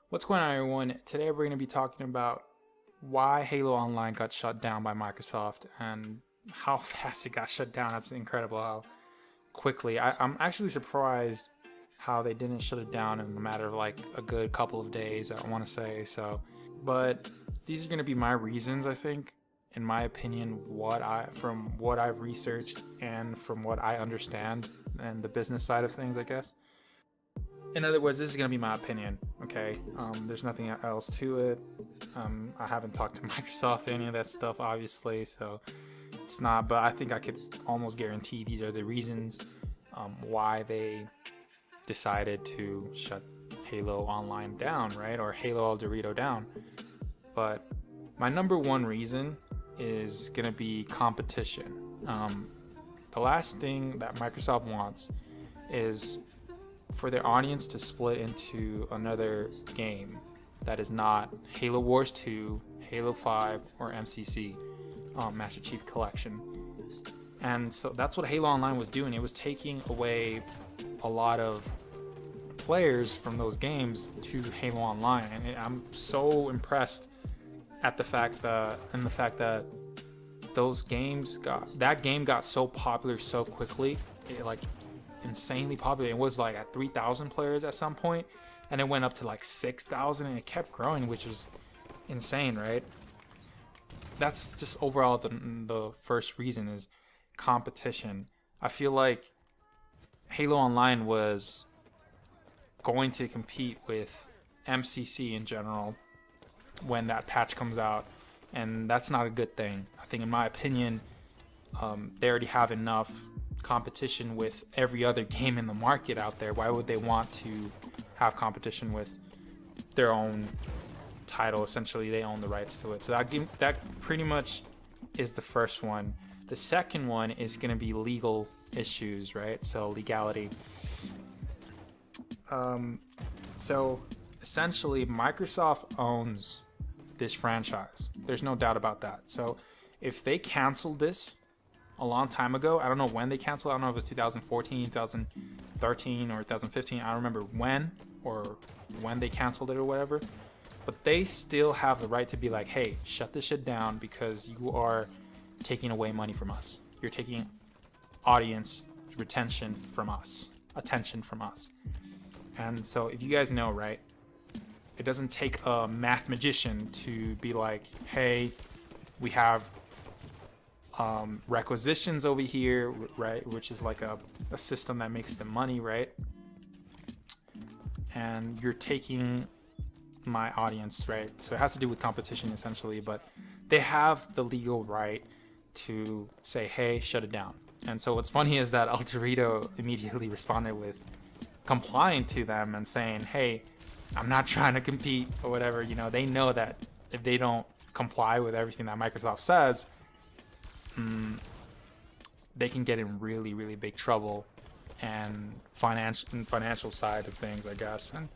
What's going on, everyone? Today we're going to be talking about why Halo Online got shut down by Microsoft and how fast it got shut down. That's incredible how quickly. I'm actually surprised how they didn't shut it down in a matter of like a good couple of days, I want to say. But these are going to be my reasons, I think, in my opinion, from what I've researched and from what I understand and the business side of things, I guess. In other words, this is going to be my opinion, okay? There's nothing else to it. I haven't talked to Microsoft or any of that stuff, obviously, so it's not, but I think I could almost guarantee these are the reasons why they decided to shut Halo Online down, right? Or Halo El Dorito down. But my number one reason is going to be competition. The last thing that Microsoft wants is for their audience to split into another game that is not Halo Wars 2, Halo 5, or MCC, Master Chief Collection. And so that's what Halo Online was doing. It was taking away a lot of players from those games to Halo Online. And I'm so impressed at the fact that that game got so popular so quickly. Insanely popular. It was like at 3,000 players at some point, and it went up to like 6,000, and it kept growing, which was insane, right? That's just overall the first reason is competition. I feel like Halo Online was going to compete with MCC in general when that patch comes out, and that's not a good thing. I think, in my opinion, they already have enough competition with every other game in the market out there. Why would they want to have competition with their own title? Essentially, they own the rights to it. So that pretty much is the first one. The second one is going to be legal issues, right? So legality. So essentially, Microsoft owns this franchise. There's no doubt about that. So if they canceled this a long time ago, I don't know when they canceled. I don't know if it was 2014, 2013, or 2015. I don't remember when they canceled it or whatever. But they still have the right to be like, hey, shut this shit down because you are taking away money from us. You're taking audience retention from us, attention from us. And so if you guys know, right, it doesn't take a math magician to be like, hey, we have requisitions over here, right, which is like a system that makes them money, right? And you're taking my audience, right? So it has to do with competition essentially, but they have the legal right to say, hey, shut it down. And so what's funny is that El Dorito immediately responded with complying to them and saying, hey, I'm not trying to compete or whatever. You know, they know that if they don't comply with everything that Microsoft says, they can get in really, really big trouble and financial side of things, I guess. And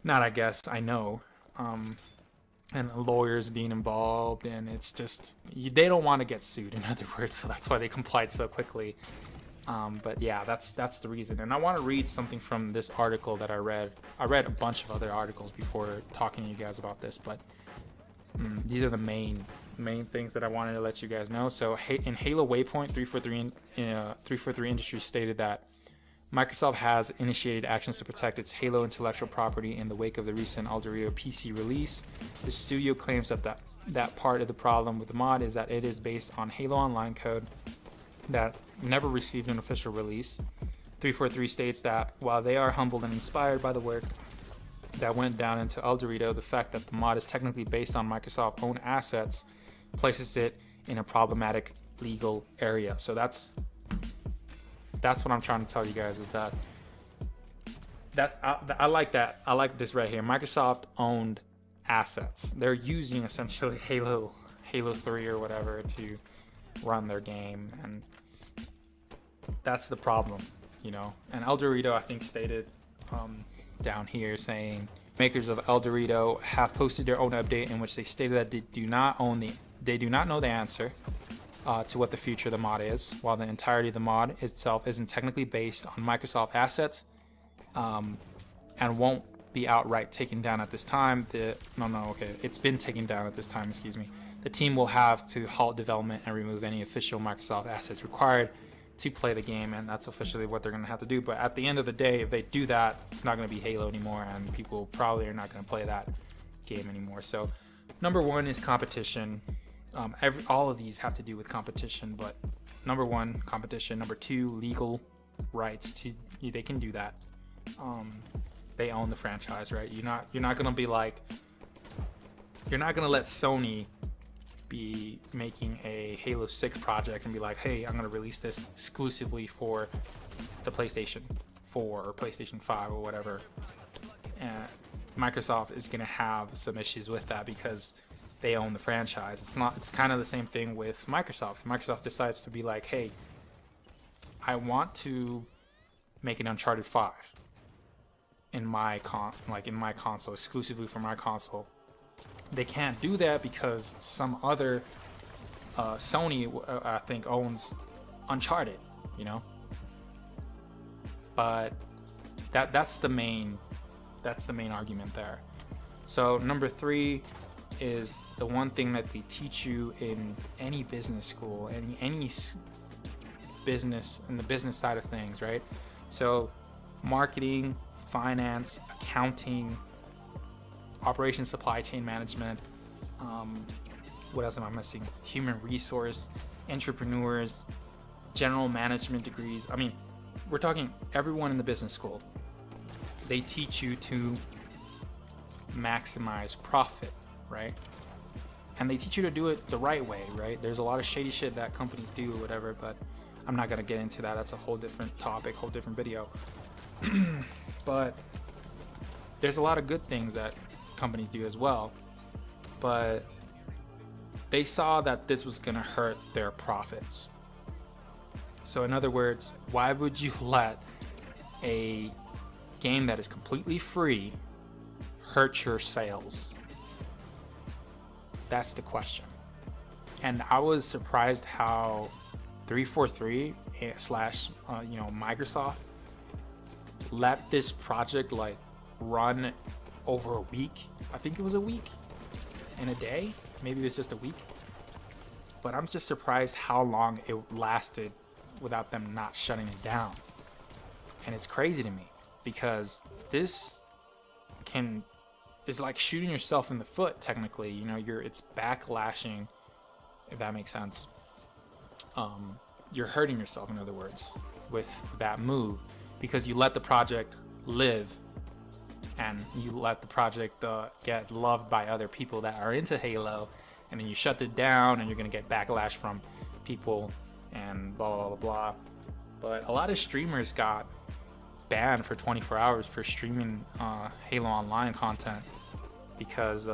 not I guess, I know. And lawyers being involved, and it's just, they don't want to get sued, in other words, so that's why they complied so quickly. But yeah, that's the reason. And I want to read something from this article that I read. I read a bunch of other articles before talking to you guys about this, but these are the main things that I wanted to let you guys know. So in Halo Waypoint, 343 Industries stated that Microsoft has initiated actions to protect its Halo intellectual property in the wake of the recent El Dorito PC release. The studio claims that part of the problem with the mod is that it is based on Halo Online code that never received an official release. 343 states that while they are humbled and inspired by the work that went down into El Dorito, the fact that the mod is technically based on Microsoft's own assets places it in a problematic legal area. So that's what I'm trying to tell you guys, is that I like that. I like this right here. Microsoft owned assets. They're using essentially Halo 3 or whatever to run their game, and that's the problem, you know. And El Dorito, I think, stated down here saying makers of El Dorito have posted their own update in which they stated that they do not know the answer to what the future of the mod is, while the entirety of the mod itself isn't technically based on Microsoft assets, and won't be outright taken down at this time. It's been taken down at this time, excuse me. The team will have to halt development and remove any official Microsoft assets required to play the game, and that's officially what they're going to have to do. But at the end of the day, if they do that, it's not going to be Halo anymore, and people probably are not going to play that game anymore. So number one is competition. All of these have to do with competition, but number one, competition. Number two, legal rights. They can do that. They own the franchise, right? You're not gonna be like, you're not gonna let Sony be making a Halo 6 project and be like, hey, I'm gonna release this exclusively for the PlayStation 4 or PlayStation 5 or whatever. And Microsoft is gonna have some issues with that because they own the franchise. It's kind of the same thing with Microsoft. Microsoft decides to be like, hey, I want to make an Uncharted 5 in my console, exclusively for my console. They can't do that because some other Sony, I think, owns Uncharted, you know. But that's the main argument there. So number three is the one thing that they teach you in any business school, any business, in the business side of things, right? So marketing, finance, accounting, operations, supply chain management, what else am I missing? Human resource, entrepreneurs, general management degrees. I mean, we're talking everyone in the business school. They teach you to maximize profit, right? And they teach you to do it the right way, right? There's a lot of shady shit that companies do or whatever, but I'm not gonna get into that. That's a whole different topic, whole different video. But there's a lot of good things that companies do as well. But they saw that this was gonna hurt their profits. So in other words, why would you let a game that is completely free hurt your sales? That's the question. And I was surprised how 343 slash Microsoft let this project like run over a week. I think it was a week and a day. Maybe it was just a week. But I'm just surprised how long it lasted without them not shutting it down. And it's crazy to me because this is like shooting yourself in the foot technically. You know, it's backlashing, if that makes sense. You're hurting yourself, in other words, with that move because you let the project live and you let the project get loved by other people that are into Halo, and then you shut it down and you're gonna get backlash from people and blah blah blah blah. But a lot of streamers got banned for 24 hours for streaming Halo Online content because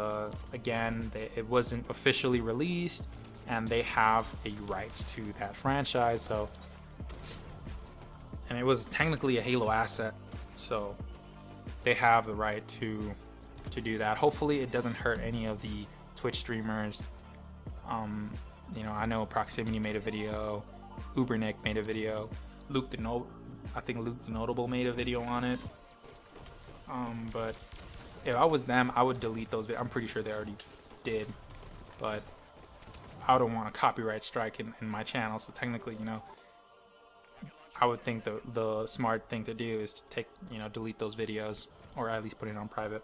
again, it wasn't officially released and they have the rights to that franchise. So, and it was technically a Halo asset, so they have the right to do that. Hopefully it doesn't hurt any of the Twitch streamers. I know Proximity made a video, Ubernick made a video, I think Luke the Notable made a video on it. But if I was them, I would delete those videos. I'm pretty sure they already did, but I don't want a copyright strike in my channel. So technically, I would think the smart thing to do is to delete those videos or at least put it on private.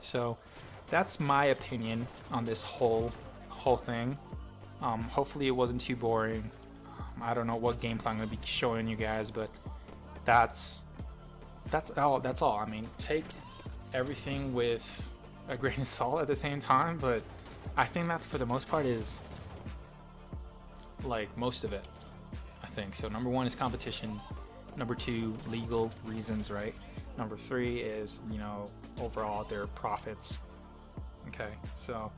So that's my opinion on this whole thing. Hopefully it wasn't too boring. I don't know what gameplay I'm gonna be showing you guys, but that's all. I mean, take everything with a grain of salt at the same time, but I think that for the most part is like most of it, I think. So number one is competition. Number two, legal reasons, right? Number three is, overall their profits. Okay, so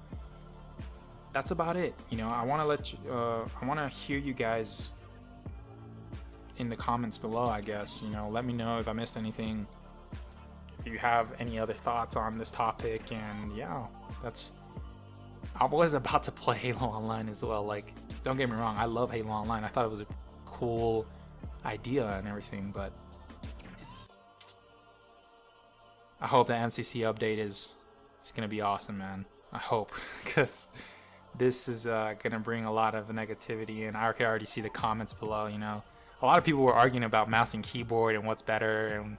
that's about it. I want to hear you guys in the comments below, I guess. Let me know if I missed anything, if you have any other thoughts on this topic. And yeah, I was about to play Halo Online as well. Like, don't get me wrong, I love Halo Online. I thought it was a cool idea and everything, but I hope the MCC update is gonna be awesome, man. I hope, because this is gonna bring a lot of negativity, and I can already see the comments below. You know, a lot of people were arguing about mouse and keyboard and what's better, and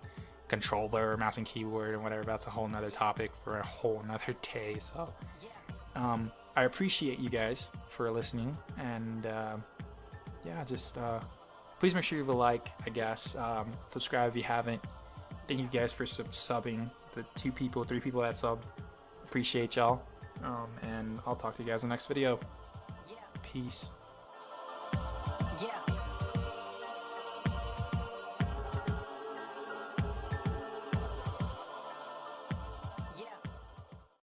controller, mouse and keyboard, and whatever. That's a whole nother topic for a whole nother day. So I appreciate you guys for listening, and yeah, just please make sure you leave a like, I guess. Subscribe if you haven't. Thank you guys for subbing, the 2 people, 3 people that subbed. Appreciate y'all. And I'll talk to you guys in the next video. Peace. Yeah.